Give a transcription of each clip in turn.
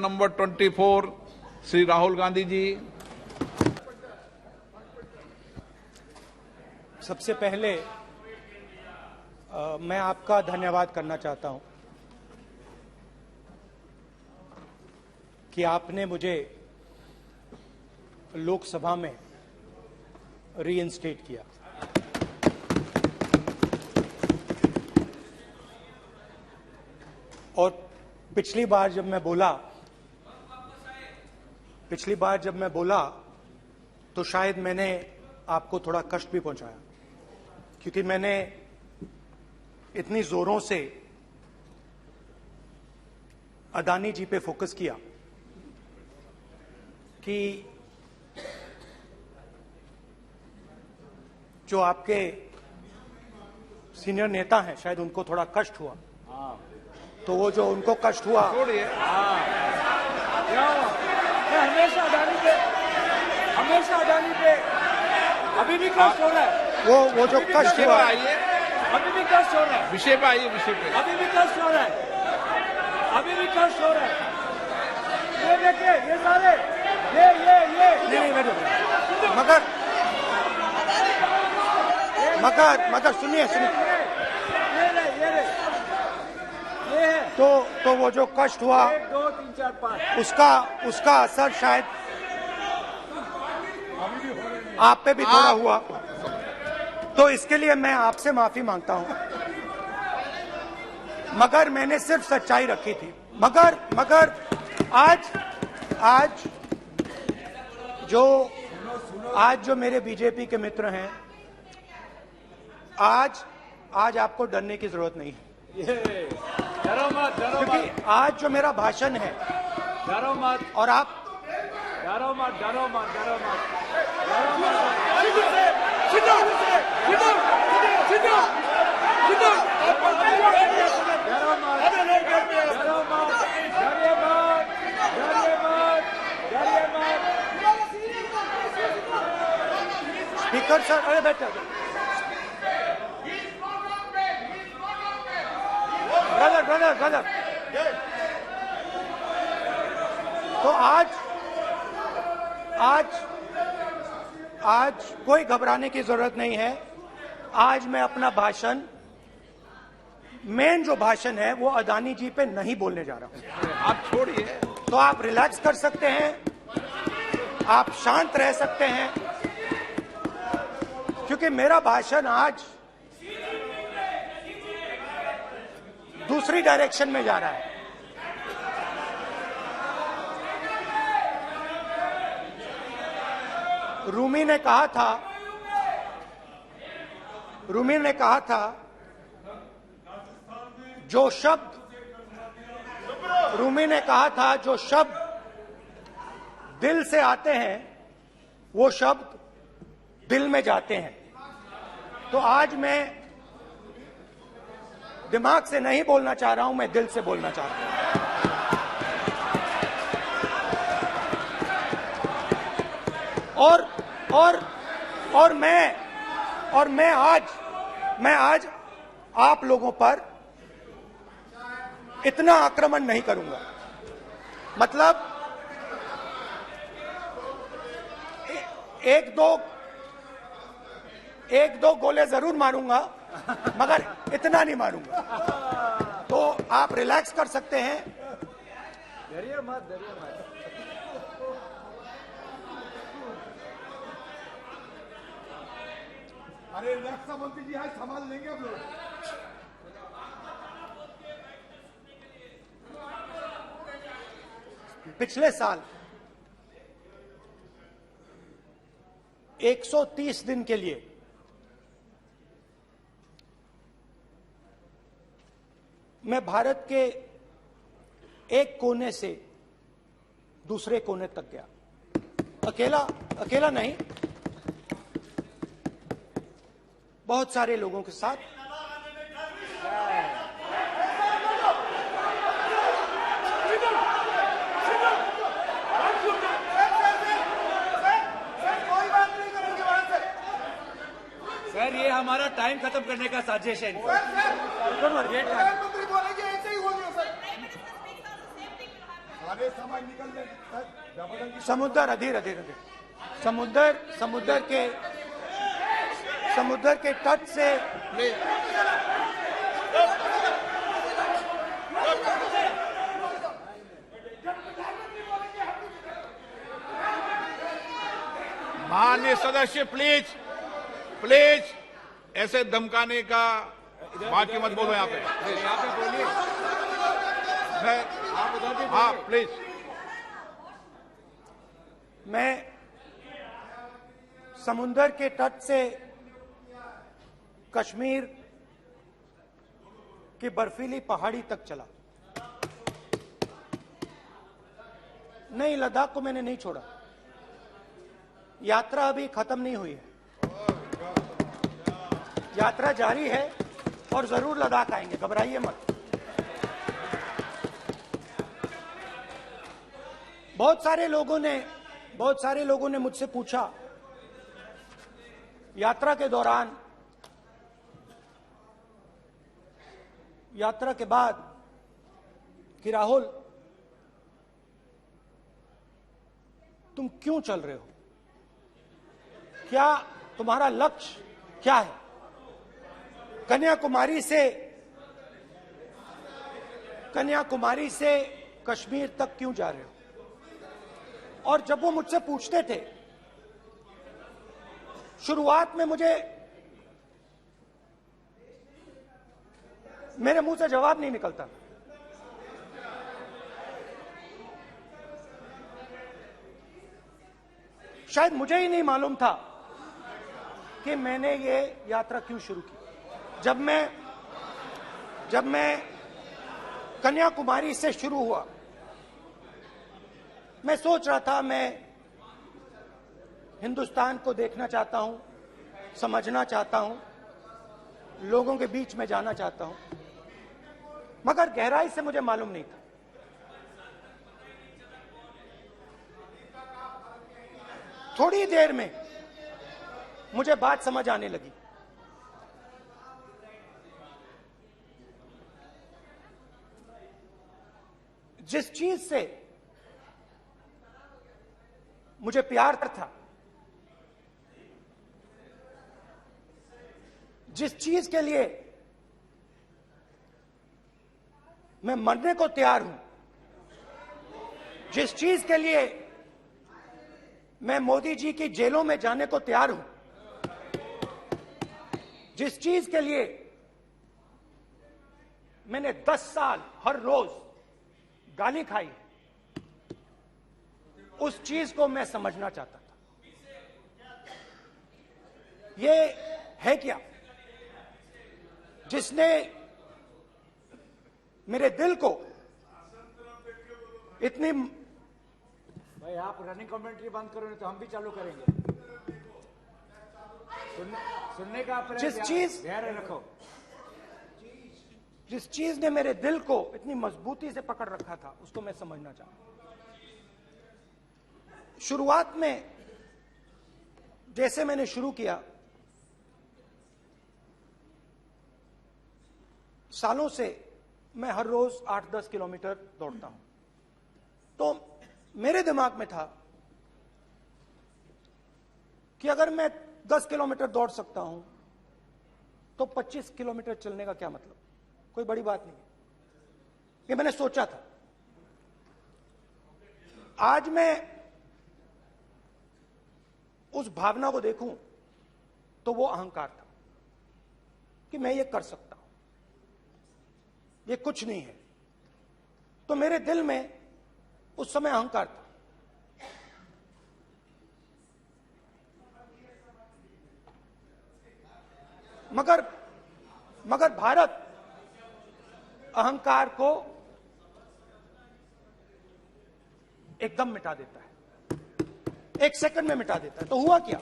Number 24 Shri Rahul Gandhi ji. सबसे पहले मैं आपका धन्यवाद करना चाहता हूं कि आपने मुझे लोकसभा में रीइंस्टेट किया। और पिछली बार जब मैं बोला तो शायद मैंने आपको थोड़ा कष्ट भी पहुंचाया, क्योंकि मैंने इतनी जोरों से अदानी जी पे फोकस किया कि जो आपके सीनियर नेता हैं शायद उनको थोड़ा कष्ट हुआ। तो वो जो उनको कष्ट हुआ, हमेशा अडानी पे अभी भी कष्ट हो रहा है। वो जो कष्ट हुआ, अभी भी कष्ट हो रहा है। विषय पे आइए, विषय पे। अभी भी कष्ट हो रहा है। अभी भी कष्ट हो रहा है। ये देखिए, ये सारे नहीं मगर सुनिए ये है। तो वो जो कष्ट हुआ, 1 2 3 4 5 उसका असर शायद आप पे भी थोड़ा हुआ। तो इसके लिए मैं आपसे माफी मांगता हूं, मगर मैंने सिर्फ सच्चाई रखी थी। मगर आज जो मेरे बीजेपी के मित्र हैं, आज आपको डरने की जरूरत नहीं है, डरो मत, क्योंकि आज जो मेरा भाषण है, डरो मत, और आप डरो मत। स्पीकर सर, अरे बैठे ब्रदर। तो आज कोई घबराने की जरूरत नहीं है। आज मैं अपना भाषण, मेन जो भाषण है, वो अदानी जी पे नहीं बोलने जा रहा हूं। आप छोड़िए, तो आप रिलैक्स कर सकते हैं, आप शांत रह सकते हैं, क्योंकि मेरा भाषण आज दूसरी डायरेक्शन में जा रहा है। रूमी ने कहा था जो शब्द दिल से आते हैं वो शब्द दिल में जाते हैं। तो आज मैं दिमाग से नहीं बोलना चाह रहा हूं, मैं दिल से बोलना चाह रहा हूं। और मैं आज आप लोगों पर इतना आक्रमण नहीं करूंगा। मतलब एक दो गोले जरूर मारूंगा, मगर इतना नहीं मारूंगा। तो आप रिलैक्स कर सकते हैं। डरिए मत। अरे रक्षा मंत्री जी, आज संभाल लेंगे आप लोग। पिछले साल 130 दिन के लिए मैं भारत के एक कोने से दूसरे कोने तक गया। अकेला नहीं, बहुत सारे लोगों के साथ। सर, ये हमारा टाइम खत्म करने का साजिश है। प्रधानमंत्री बोलेंगे ऐसे ही होगी सर। अरे समय निकल जाए जबरदस्ती समुद्र अधीर अधीर अधीर समुद्र के तट से माननीय सदस्य प्लीज प्लीज ऐसे धमकाने का बात की मत बोलो यहाँ पे यहाँ पे बोलिए, आप उधर भी हाँ बोलिए। प्लीज। मैं समुद्र के तट से कश्मीर की बर्फीली पहाड़ी तक चला। नहीं, लद्दाख को मैंने नहीं छोड़ा। यात्रा अभी खत्म नहीं हुई है, यात्रा जारी है और जरूर लद्दाख आएंगे, घबराइए मत। बहुत सारे लोगों ने मुझसे पूछा यात्रा के दौरान, यात्रा के बाद कि राहुल तुम क्यों चल रहे हो, क्या तुम्हारा लक्ष्य क्या है, कन्याकुमारी से कश्मीर तक क्यों जा रहे हो। और जब वो मुझसे पूछते थे, शुरुआत में मेरे मुंह से जवाब नहीं निकलता। शायद मुझे ही नहीं मालूम था कि मैंने ये यात्रा क्यों शुरू की। जब मैं कन्याकुमारी से शुरू हुआ, मैं सोच रहा था मैं हिंदुस्तान को देखना चाहता हूं, समझना चाहता हूं, लोगों के बीच में जाना चाहता हूं, मगर गहराई से मुझे मालूम नहीं था। थोड़ी देर में मुझे बात समझ आने लगी। जिस चीज से मुझे प्यार था, जिस चीज के लिए मैं मरने को तैयार हूं, जिस चीज के लिए मैं मोदी जी की जेलों में जाने को तैयार हूं, जिस चीज के लिए मैंने 10 साल हर रोज गाली खाई, उस चीज को मैं समझना चाहता था। ये है क्या जिसने मेरे दिल को इतनी, भाई आप रनिंग कमेंट्री बंद करो नहीं तो हम भी चालू करेंगे। सुनने का आप धैर्य रखो। जिस चीज ने मेरे दिल को इतनी मजबूती से पकड़ रखा था, उसको मैं समझना चाहता। शुरुआत में जैसे मैंने शुरू किया, सालों से मैं हर रोज 8-10 किलोमीटर दौड़ता हूं, तो मेरे दिमाग में था कि अगर मैं 10 किलोमीटर दौड़ सकता हूं तो 25 किलोमीटर चलने का क्या मतलब, कोई बड़ी बात नहीं। ये मैंने सोचा था। आज मैं उस भावना को देखूं तो वो अहंकार था कि मैं ये कर सकता हूं, ये कुछ नहीं है। तो मेरे दिल में उस समय अहंकार था। मगर भारत अहंकार को एकदम मिटा देता है, 1 सेकंड में मिटा देता है। तो हुआ क्या,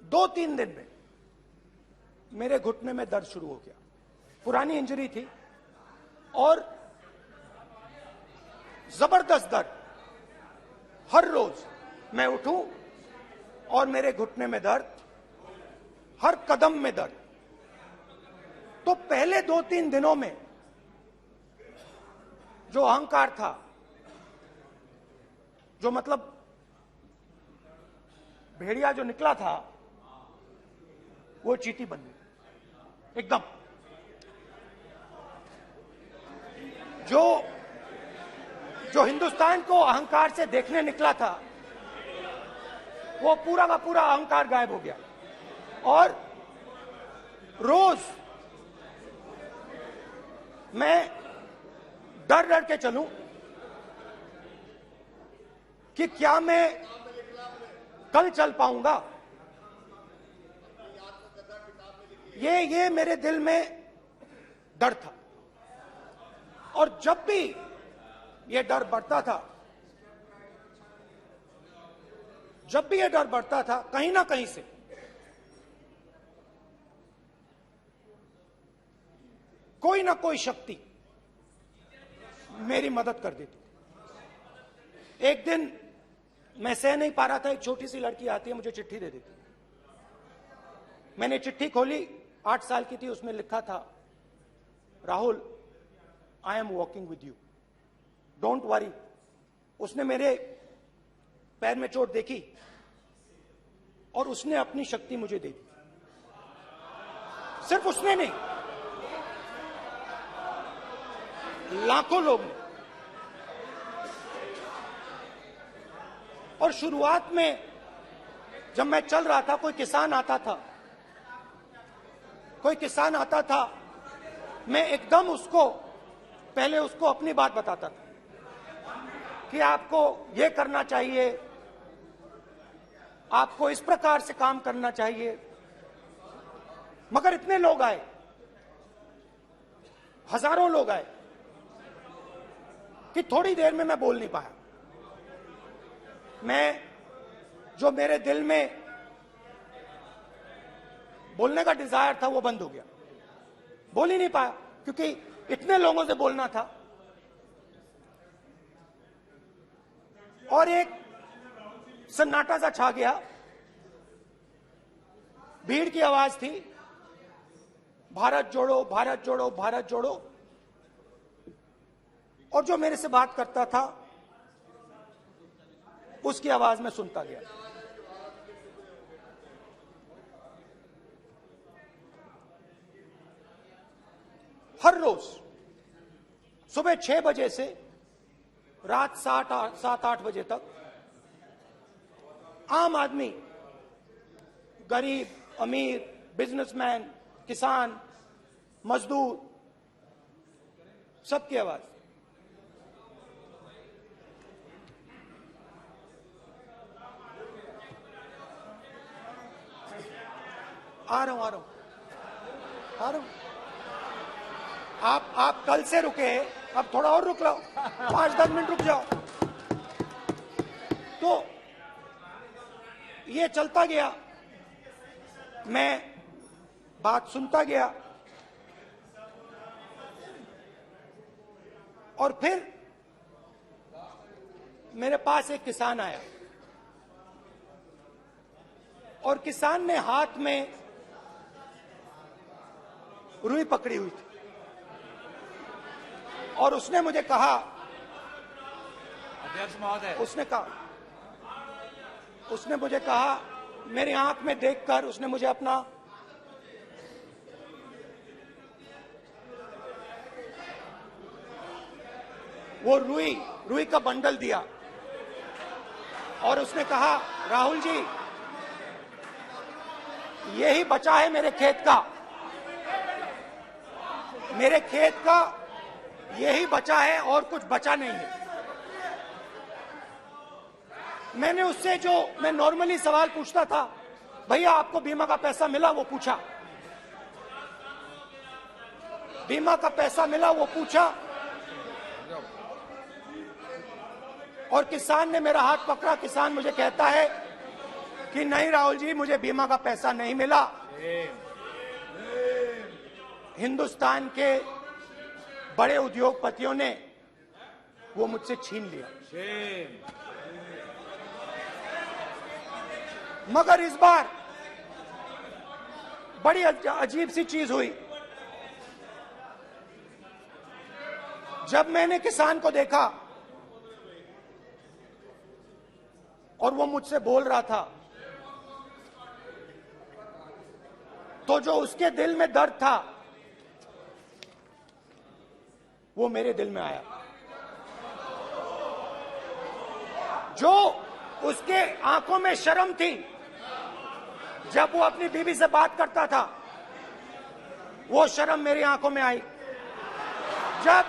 2-3 दिन में मेरे घुटने में दर्द शुरू हो गया। पुरानी इंजरी थी और जबरदस्त दर्द। हर रोज मैं उठूं और मेरे घुटने में दर्द, हर कदम में दर्द। तो पहले 2-3 दिनों में जो अहंकार था, जो मतलब भेड़िया जो निकला था, वो चींटी बन गई एकदम। जो हिंदुस्तान को अहंकार से देखने निकला था, वो पूरा का पूरा अहंकार गायब हो गया। और रोज मैं डर डर के चलूं कि क्या मैं कल चल पाऊंगा। ये मेरे दिल में डर था। और जब भी ये डर बढ़ता था, कहीं ना कहीं से कोई ना कोई शक्ति मेरी मदद कर देती। एक दिन मैं सह नहीं पा रहा था, एक छोटी सी लड़की आती है, मुझे चिट्ठी दे देती। मैंने चिट्ठी खोली, 8 साल की थी, उसमें लिखा था, Rahul, I am walking with you, don't worry. उसने मेरे पैर में चोट देखी और उसने अपनी शक्ति मुझे दे दी। सिर्फ उसने नहीं, लाखों लोग ने। और शुरुआत में जब मैं चल रहा था, कोई किसान आता था, मैं एकदम पहले उसको अपनी बात बताता था कि आपको ये करना चाहिए, आपको इस प्रकार से काम करना चाहिए। मगर इतने लोग आए, हजारों लोग आए, कि थोड़ी देर में मैं बोल नहीं पाया। जो मेरे दिल में बोलने का डिजायर था, वो बंद हो गया। बोल ही नहीं पाया, क्योंकि इतने लोगों से बोलना था। और एक सन्नाटा सा छा गया, भीड़ की आवाज थी, भारत जोड़ो, भारत जोड़ो, भारत जोड़ो। और जो मेरे से बात करता था, उसकी आवाज में सुनता गया। हर रोज सुबह 6 बजे से रात 7-8 बजे तक आम आदमी, गरीब, अमीर, बिजनेसमैन, किसान, मजदूर, सबकी आवाज। आ रहा हूं। आप कल से रुके, अब थोड़ा और रुक लो, 5-10 मिनट रुक जाओ। तो ये चलता गया, मैं बात सुनता गया। और फिर मेरे पास एक किसान आया, और किसान ने हाथ में रुई पकड़ी हुई थी, और उसने मुझे कहा, अध्यक्ष महोदय, उसने मुझे कहा, मेरी आंख में देखकर उसने मुझे अपना वो रुई का बंडल दिया, और उसने कहा, राहुल जी, यही बचा है मेरे खेत का, यही बचा है, और कुछ बचा नहीं है। मैंने उससे, जो मैं नॉर्मली सवाल पूछता था, भैया आपको बीमा का पैसा मिला, वो पूछा। बीमा का पैसा मिला, वो पूछा। और किसान ने मेरा हाथ पकड़ा। किसान मुझे कहता है कि नहीं राहुल जी, मुझे बीमा का पैसा नहीं मिला। हिंदुस्तान के बड़े उद्योगपतियों ने वो मुझसे छीन लिया। मगर इस बार बड़ी अजीब सी चीज हुई। जब मैंने किसान को देखा और वो मुझसे बोल रहा था, तो जो उसके दिल में दर्द था वो मेरे दिल में आया। जो उसके आंखों में शर्म थी जब वो अपनी बीवी से बात करता था, वो शर्म मेरी आंखों में आई। जब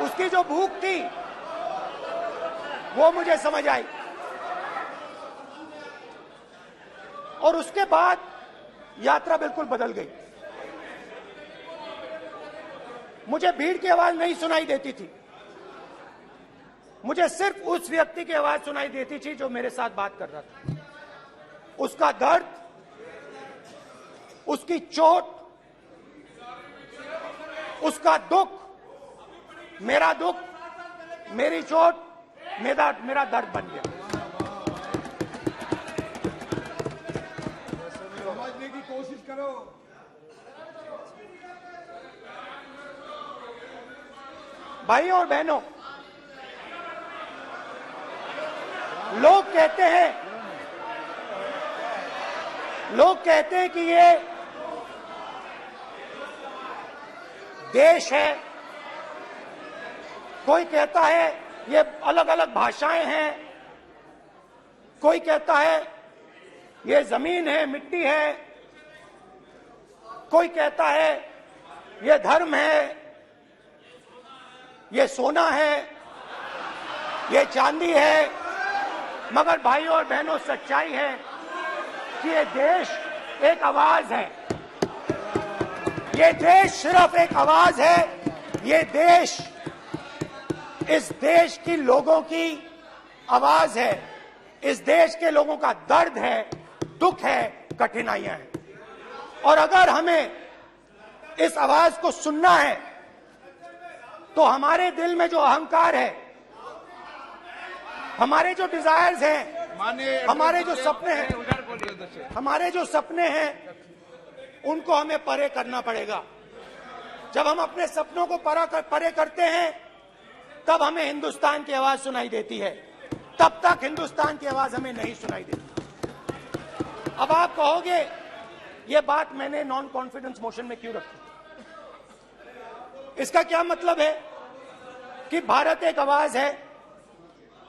उसकी जो भूख थी वो मुझे समझ आई। और उसके बाद यात्रा बिल्कुल बदल गई। मुझे भीड़ की आवाज नहीं सुनाई देती थी, मुझे सिर्फ उस व्यक्ति की आवाज सुनाई देती थी जो मेरे साथ बात कर रहा था। उसका दर्द, उसकी चोट, उसका दुख, मेरा दुख, मेरी चोट, मेरा दर्द बन गया। समझने की कोशिश करो। भाइयों और बहनों, लोग कहते हैं कि ये देश है, कोई कहता है ये अलग अलग भाषाएं हैं, कोई कहता है ये जमीन है, मिट्टी है, कोई कहता है ये धर्म है, ये सोना है, ये चांदी है। मगर भाइयों और बहनों, सच्चाई है कि ये देश एक आवाज है। ये देश सिर्फ एक आवाज है। ये देश, इस देश की लोगों की आवाज है। इस देश के लोगों का दर्द है, दुख है, कठिनाइयां हैं। और अगर हमें इस आवाज को सुनना है तो हमारे दिल में जो अहंकार है, हमारे जो डिजायर्स हैं, हमारे जो सपने हैं, उनको हमें परे करना पड़ेगा। जब हम अपने सपनों को परे करते हैं तब हमें हिंदुस्तान की आवाज सुनाई देती है, तब तक हिंदुस्तान की आवाज हमें नहीं सुनाई देती। अब आप कहोगे ये बात मैंने नॉन कॉन्फिडेंस मोशन में क्यों रखी? इसका क्या मतलब है कि भारत एक आवाज है,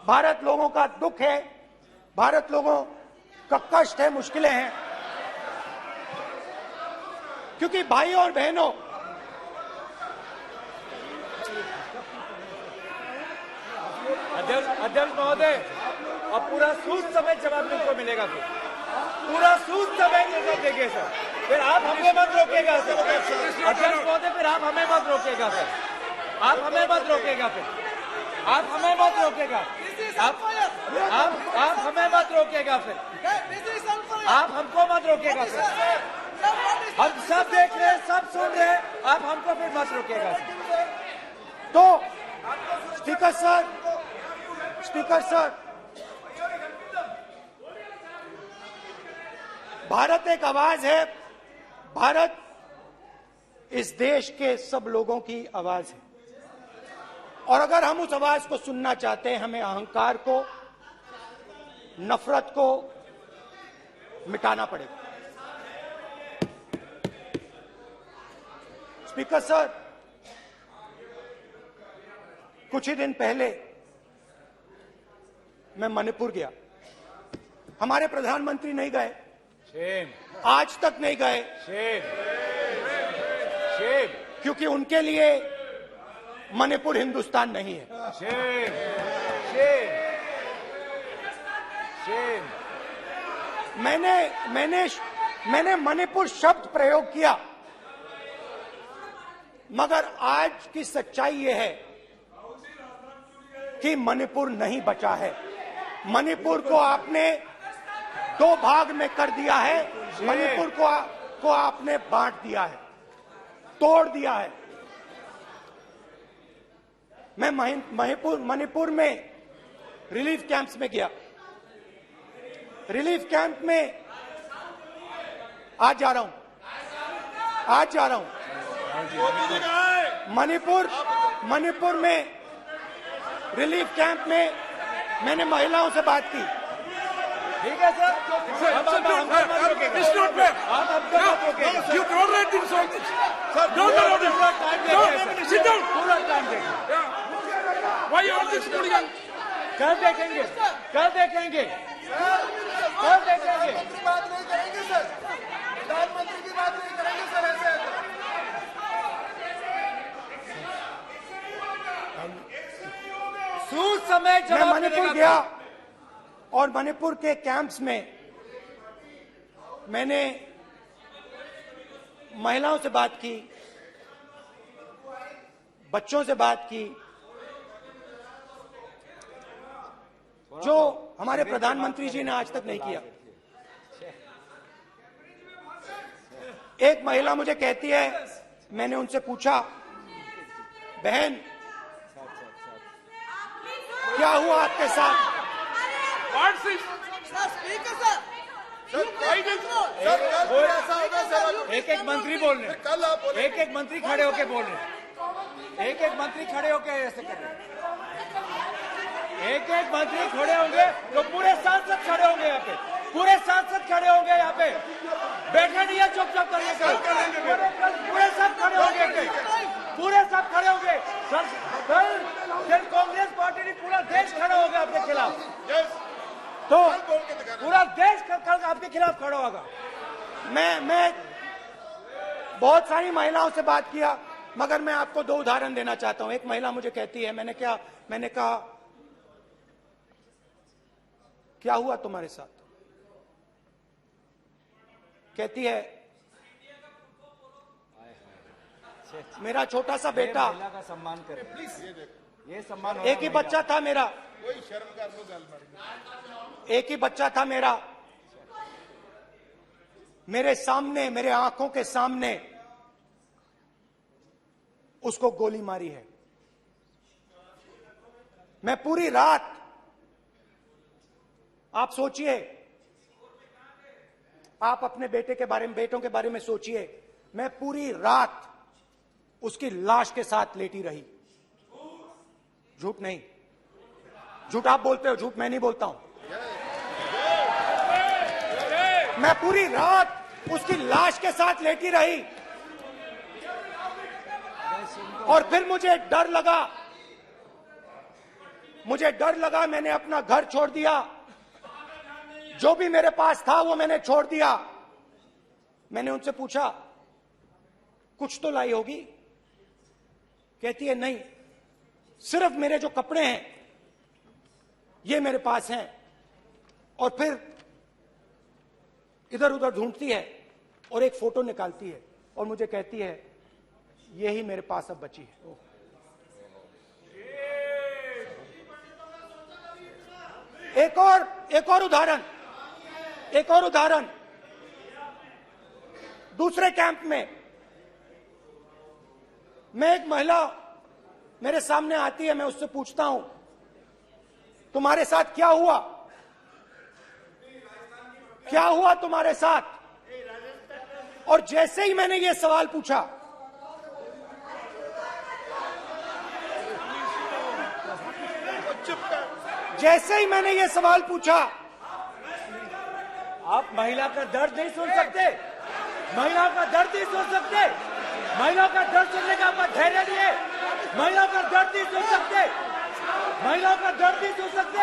भारत लोगों का दुख है, भारत लोगों का कष्ट है, मुश्किलें हैं। क्योंकि भाइयों और बहनों, अध्यक्ष महोदय, अब पूरा सूद समेत जवाब तुमको मिलेगा। फिर पूरा सूद समेत जवाब देंगे सर। फिर आप हमें मत रोकेगा सर। अध्यक्ष महोदय, फिर आप हमें मत रोकेगा सर। आप हमें मत रोकेगा। फिर आप हमें मत रोकेगा। आप हमें मत रोकेगा। फिर आप हमको मत रोकेगा सर। हम सब देख रहे हैं, सब सुन रहे हैं, आप हमको फिर मत रोकेगा सर। तो स्पीकर सर, भारत एक आवाज है। भारत इस देश के सब लोगों की आवाज है। और अगर हम उस आवाज को सुनना चाहते हैं, हमें अहंकार को, नफरत को मिटाना पड़ेगा। स्पीकर सर, कुछ ही दिन पहले मैं मणिपुर गया। हमारे प्रधानमंत्री नहीं गए, आज तक नहीं गए, क्योंकि उनके लिए मणिपुर हिंदुस्तान नहीं है। मैंने मणिपुर शब्द प्रयोग किया, मगर आज की सच्चाई यह है कि मणिपुर नहीं बचा है। मणिपुर को आपने दो भाग में कर दिया है। मणिपुर को आपने बांट दिया है, तोड़ दिया है। मैं मणिपुर में रिलीफ कैंप्स में गया। रिलीफ कैंप में आज जा रहा हूं, मणिपुर में रिलीफ कैंप में मैंने महिलाओं से बात की। ठीक है सर, अब हम मत रोकेंगे। It's not fair. आप हमको मत रोकेंगे sir. You tolerate this all this. Sir, Don't allow this. पूरा टाइम देंगे Don't sir. let me sit down. पूरा टाइम देंगे। Yeah. Why all this hooligan? कल देखेंगे, कल देखेंगे, कल देखेंगे। बात नहीं करेंगे सर, प्रधानमंत्री की बात नहीं करेंगे सर ऐसे। सूद समय मैं जवाब मणिपुर मिलेगा। गया और मणिपुर के कैंप्स में मैंने महिलाओं से बात की, बच्चों से बात की, जो हमारे प्रधानमंत्री जी ने आज तक नहीं किया। एक महिला मुझे कहती है, मैंने उनसे पूछा, बहन क्या हुआ आपके साथ? What's this? एक एक मंत्री बोल रहे हैं, कल आप बोले एक एक मंत्री खड़े होके बोल रहे हैं, एक एक मंत्री खड़े होके ऐसे कर रहे हैं। एक एक मंत्री खड़े होंगे तो पूरे सांसद खड़े होंगे यहाँ पे, पूरे सांसद खड़े होंगे यहाँ पे। बैठे नहीं है, चुपचाप करिए। पूरे सब खड़े होंगे, पूरे सब खड़े होंगे। कल कांग्रेस पार्टी ने पूरा देश खड़ा होगा आपके खिलाफ, तो पूरा देश कल आपके खिलाफ खड़ा होगा। मैं बहुत सारी महिलाओं से बात किया, मगर मैं आपको दो उदाहरण देना चाहता हूं। एक महिला मुझे कहती है, मैंने कहा क्या हुआ तुम्हारे साथ? कहती है, मेरा छोटा सा बेटा, महिला का सम्मान करें प्लीज, ये सम्मान। एक ही बच्चा था मेरा, कोई शर्म कर लो गल मारी। एक ही बच्चा था मेरा, मेरे सामने, मेरे आंखों के सामने उसको गोली मारी है। मैं पूरी रात, आप सोचिए, आप अपने बेटे के बारे में, बेटों के बारे में सोचिए, मैं पूरी रात उसकी लाश के साथ लेटी रही। झूठ नहीं, झूठ आप बोलते हो, झूठ मैं नहीं बोलता हूं। मैं पूरी रात उसकी लाश के साथ लेटी रही और फिर मुझे डर लगा, मैंने अपना घर छोड़ दिया, जो भी मेरे पास था वो मैंने छोड़ दिया। मैंने उनसे पूछा, कुछ तो लाई होगी? कहती है, नहीं, सिर्फ मेरे जो कपड़े हैं ये मेरे पास हैं। और फिर इधर उधर ढूंढती है और एक फोटो निकालती है और मुझे कहती है, यही मेरे पास अब बची है। एक और उदाहरण, दूसरे कैंप में मैं, एक महिला मेरे सामने आती है, मैं उससे पूछता हूं, तुम्हारे साथ क्या हुआ? क्या हुआ तुम्हारे साथ? और जैसे ही मैंने ये सवाल पूछा, आप महिला का दर्द नहीं सुन सकते, महिला का दर्द नहीं सुन सकते, महिला का दर्द सुनने का आपका धैर्य नहीं है। महिला का दर्द नहीं सुन सकते, महिला का दर्द नहीं सुन सकते।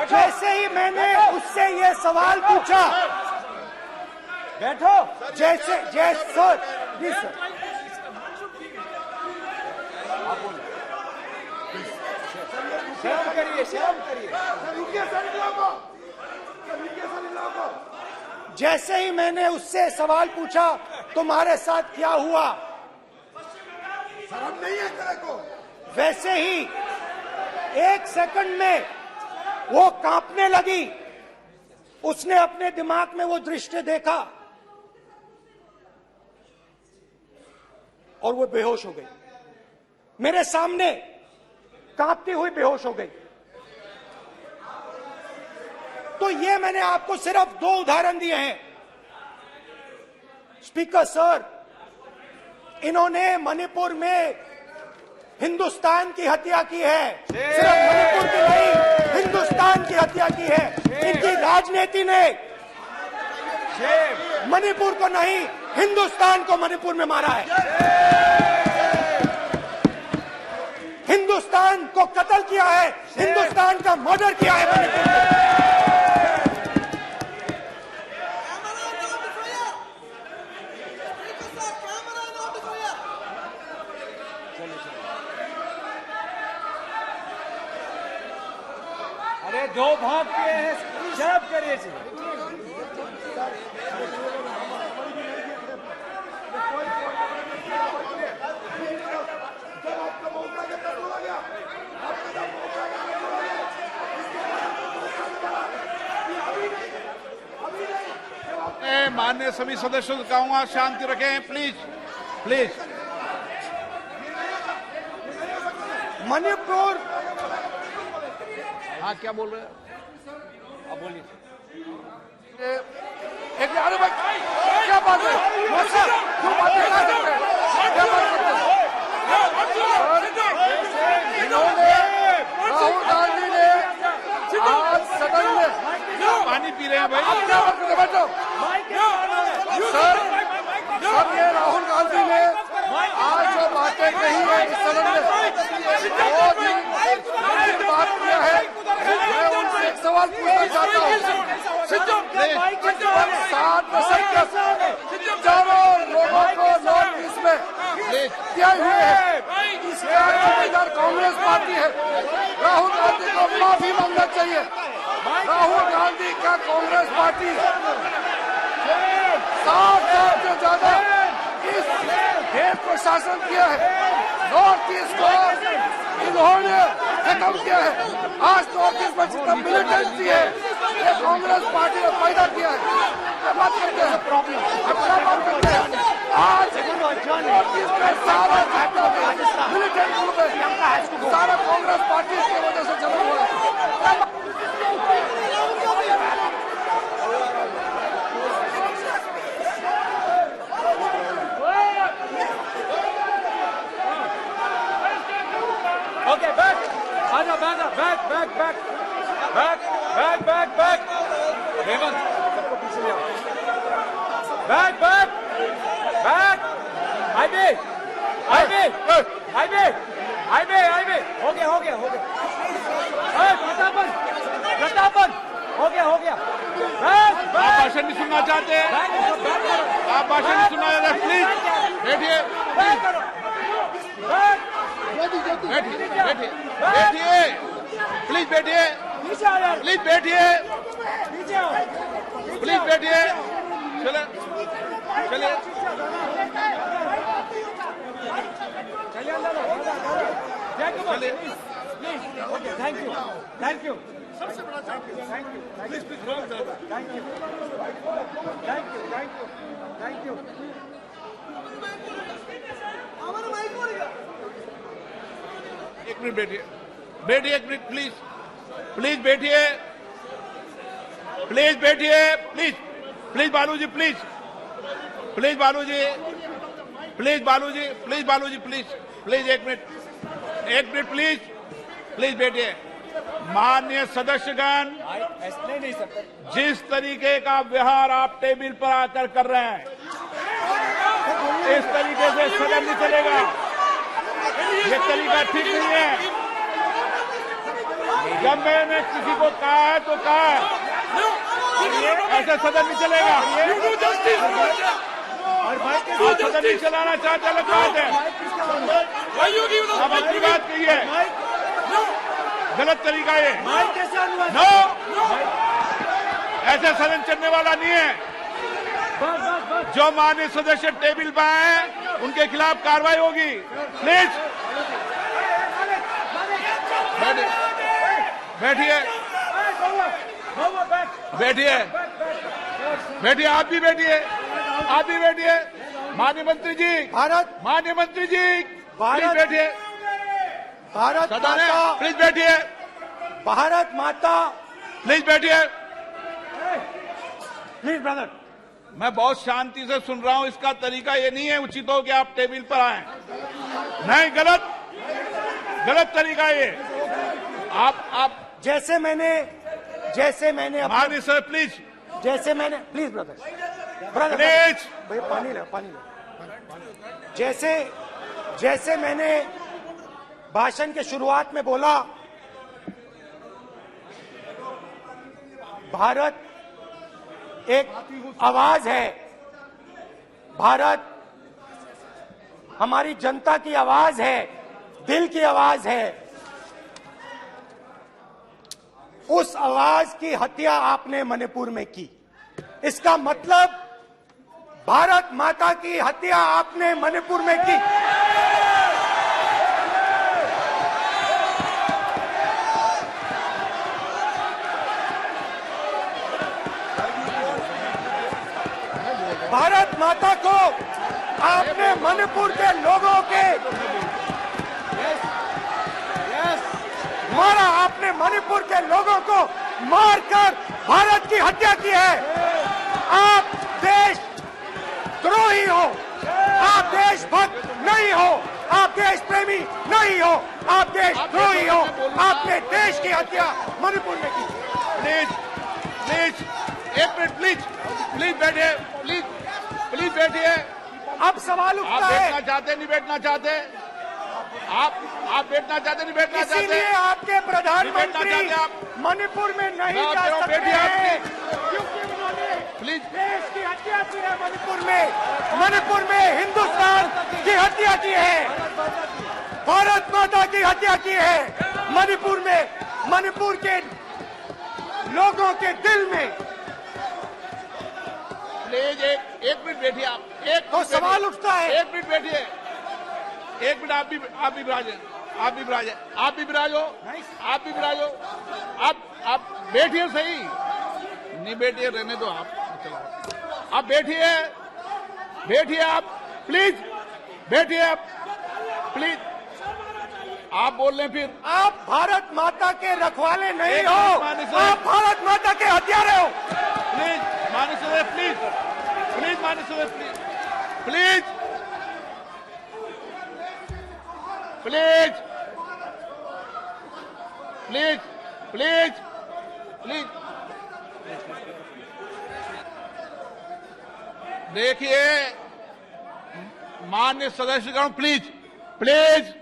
जैसे ही मैंने उससे ये सवाल पूछा, बैठो, जैसे सर, जी सर, शर्म करिए, शर्म करिए। जैसे ही मैंने उससे सवाल पूछा, तुम्हारे साथ क्या हुआ, शर्म नहीं है तेरे को? वैसे ही एक सेकंड में वो कांपने लगी। उसने अपने दिमाग में वो दृश्य देखा और वो बेहोश हो गई। मेरे सामने कांपती हुई बेहोश हो गई। तो ये मैंने आपको सिर्फ 2 उदाहरण दिए हैं। स्पीकर सर, इन्होंने मणिपुर में हिंदुस्तान की हत्या की है, सिर्फ मणिपुर की नहीं, हिंदुस्तान की हत्या की है। इनकी राजनीति ने मणिपुर को नहीं, हिंदुस्तान को मणिपुर में मारा है। हिंदुस्तान को कत्ल किया है, हिंदुस्तान का मर्डर किया है मणिपुर में। अरे 2 भाग के हैं, शराब करिए जी। माननीय सभी सदस्यों से कहूंगा शांति रखें, प्लीज प्लीज। मणिपुर, हाँ क्या बोल रहे हैं? अब बोलिए। एक अरे भाई क्या बात है? क्यों बात नहीं कर सकते? क्या बात करते हैं? इन्होंने राहुल गांधी ने आज सदन में पानी पी रहे हैं भाई। आप क्या बात करते? बैठो सर, सर ये राहुल गांधी ने आज जो बातें कही है इस सदन में बहुत ही बात किया है। मैं उनसे एक सवाल पूछना चाहता हूँ। 7 दशक तक चारों लोगों को नॉर्थ ईस्ट में किए हुए हैं, इसका जिम्मेदार कांग्रेस पार्टी है। राहुल गांधी को माफी मांगना चाहिए। राहुल गांधी का कांग्रेस पार्टी 7 साल से ज्यादा इस देश को शासन किया है। नॉर्थ ईस्ट को इन्होंने खत्म किया है। आज नॉर्थ ईस्ट में जितना मिलिटेंसी है ये कांग्रेस पार्टी ने पैदा किया है। क्या बात करते हैं? अपना बात करते हैं। आज नॉर्थ ईस्ट में सारा मिलिटेंट ग्रुप है, सारा कांग्रेस पार्टी की वजह से चला हुआ है। Okay, back. Aja, back. Hemant, सबको पीछे ले आओ। Back. हाईवे। हो गया। प्रतापन, हो गया। आप भाषण नहीं सुनना चाहते हैं? आप भाषण नहीं सुनना चाहते? प्लीज बैठिए, प्लीज बैठिए, चलिए। Thank you. एक मिनट बैठिए, एक मिनट प्लीज बैठिए, प्लीज बालूजी, एक मिनट प्लीज बैठिए। माननीय सदस्यगण, ऐसे नहीं सकते। जिस तरीके का व्यवहार आप टेबल पर आकर कर रहे हैं, इस तरीके से सदन नहीं चलेगा। ये तरीका ठीक नहीं है। जब मैंने किसी को कहा है तो कहा है, ऐसे सदन नहीं चलेगा। आप सदन नहीं चलाना चाहते, अलग बात है। अब अपनी बात कहिए, गलत तरीका ये। नो, ऐसे सदन चलने वाला नहीं है। जो माननीय सदस्य टेबल पर आए उनके खिलाफ कार्रवाई होगी। प्लीज बैठिए, आप भी बैठिए। माननीय मंत्री जी, प्लीज बैठिए। भारत सदन है, माता, प्लीज बैठिए। भारत माता, प्लीज बैठिए। Please brother. मैं बहुत शांति से सुन रहा हूं। इसका तरीका ये नहीं है उचित हो कि आप टेबल पर आए। नहीं, गलत तरीका ये। आप जैसे मैंने माननीय sir please please brother please भैया पानी लो। जैसे मैंने भाषण के शुरुआत में बोला, भारत एक आवाज है। भारत हमारी जनता की आवाज है, दिल की आवाज है। उस आवाज की हत्या आपने मणिपुर में की। इसका मतलब भारत माता की हत्या आपने मणिपुर में की। भारत माता को आपने मणिपुर के लोगों के मारा। आपने मणिपुर के लोगों को मारकर भारत की हत्या की है। आप देशद्रोही हो, आप देशभक्त नहीं हो, आप देश प्रेमी नहीं हो, आप देशद्रोही हो। आपने देश की हत्या मणिपुर में की। प्लीज एक मिनट प्लीज बैठिए। प्लीज बैठिए। अब सवाल आप उठता है, बैठना चाहते नहीं बैठना चाहते? आप बैठना चाहते नहीं बैठना चाहते? इसीलिए आपके प्रधानमंत्री चाहते आप? मणिपुर में नहीं मैं जा कह रहा हूं, सकते बैठिए आप हैं, क्योंकि उन्होंने प्लीज देश की हत्या की है। मणिपुर में हिंदुस्तान की हत्या की है, भारत माता की हत्या की है। मणिपुर के लोगों के दिल में। प्लीज एक मिनट बैठिए। आप तो सवाल उठता है, एक मिनट बैठिए। एक मिनट आप भी विराजे। आप भी विराजो। आप बैठिए सही। नहीं बैठिए, रहने दो। आप बैठिए आप प्लीज बैठिए। आप प्लीज आप बोल रहे फिर। आप भारत माता के रखवाले नहीं एक हो, मिनट माननीय सर। आप भारत माता के हत्यारे हो। प्लीज माननीय सदस्य प्लीज माननीय सदस्य प्लीज देखिए माननीय सदस्यगण, प्लीज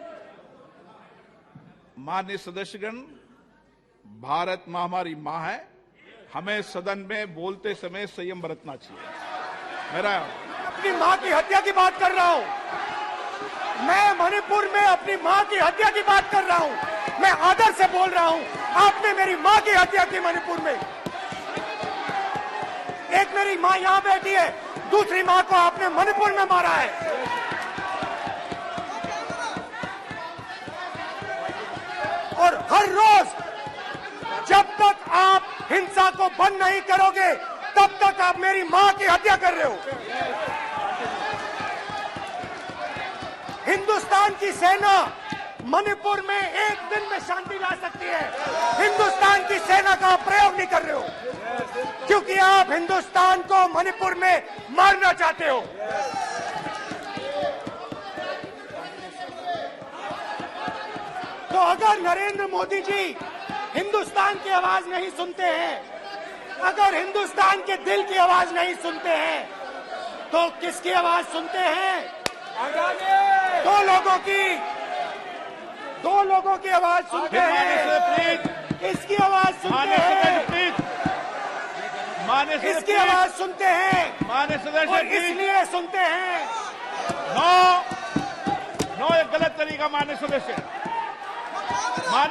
माननीय सदस्यगण, भारत मां हमारी मां है। हमें सदन में बोलते समय संयम बरतना चाहिए। मेरा अपनी मां की हत्या की बात कर रहा हूं। मैं मणिपुर में अपनी मां की हत्या की बात कर रहा हूं। मैं आदर से बोल रहा हूं। आपने मेरी मां की हत्या की मणिपुर में। एक मेरी मां यहां बैठी है, दूसरी मां को आपने मणिपुर में मारा है। और हर रोज जब तक आप हिंसा को बंद नहीं करोगे, तब तक आप मेरी मां की हत्या कर रहे हो। हिंदुस्तान की सेना मणिपुर में एक दिन में शांति ला सकती है। हिंदुस्तान की सेना का प्रयोग नहीं कर रहे हो, क्योंकि आप हिंदुस्तान को मणिपुर में मारना चाहते हो। तो अगर नरेंद्र मोदी जी हिंदुस्तान की आवाज नहीं सुनते हैं, अगर हिंदुस्तान के दिल की आवाज नहीं सुनते हैं, तो किसकी आवाज सुनते हैं? दो लोगों की आवाज सुनते हैं। इसकी आवाज सुनते हैं, इसकी आवाज सुनते हैं, माननीय सदस्य और इसलिए सुनते हैं। नो ये गलत तरीका। माननीय सदस्य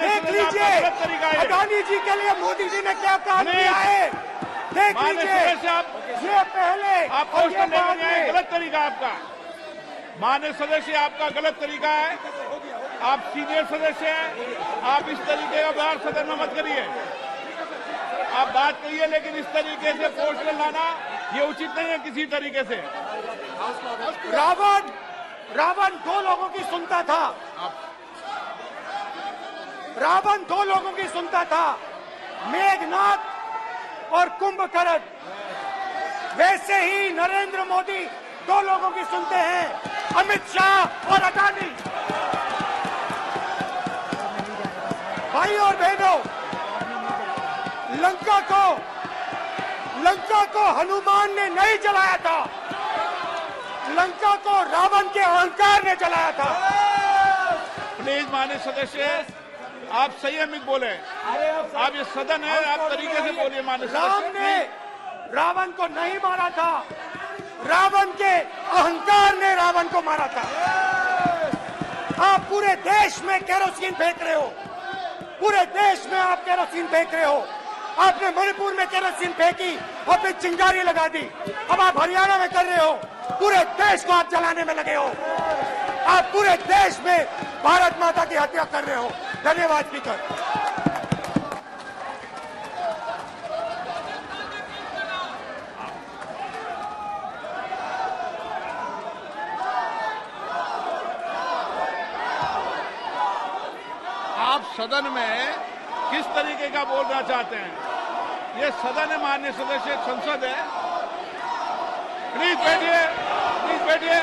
देख लीजिए गलत तरीका है। अडानी जी के लिए मोदी जी ने क्या काम किया है। देख माननीय लीजिए, सदस्य ये पहले आपको और उसको ये लेकर बाद नहीं आए। में। गलत तरीका आपका। माननीय सदस्य आपका गलत तरीका है। आप सीनियर सदस्य हैं। आप इस तरीके का व्यवहार सदन में मत करिए। आप बात करिए, लेकिन इस तरीके से पोस्टर लाना ये उचित नहीं है किसी तरीके से। रावण दो लोगों की सुनता था। रावण दो लोगों की सुनता था, मेघनाथ और कुंभकर्ण। वैसे ही नरेंद्र मोदी दो लोगों की सुनते हैं, अमित शाह और अडानी। भाई और बहनों, लंका को हनुमान ने नहीं जलाया था, लंका को रावण के अहंकार ने जलाया था। प्लीज माननीय सदस्य, आप संयमित बोले। आप ये सदन है, आप तरीके से बोलिए माननीय राम सदस्य। ने रावण को नहीं मारा था, रावण के अहंकार ने रावण को मारा था। आप पूरे देश में केरोसिन फेंक रहे हो, पूरे देश में आप केरोसिन फेंक रहे हो। आपने मणिपुर में केरोसिन फेंकी और फिर चिंगारी लगा दी। अब आप हरियाणा में कर रहे हो, पूरे देश को आप जलाने में लगे हो। आप पूरे देश में भारत माता की हत्या कर रहे हो। धन्यवाद स्पीकर। आप सदन में किस तरीके का बोलना चाहते हैं? ये सदन है माननीय सदस्य, संसद है। प्लीज बैठिए, प्लीज बैठिए।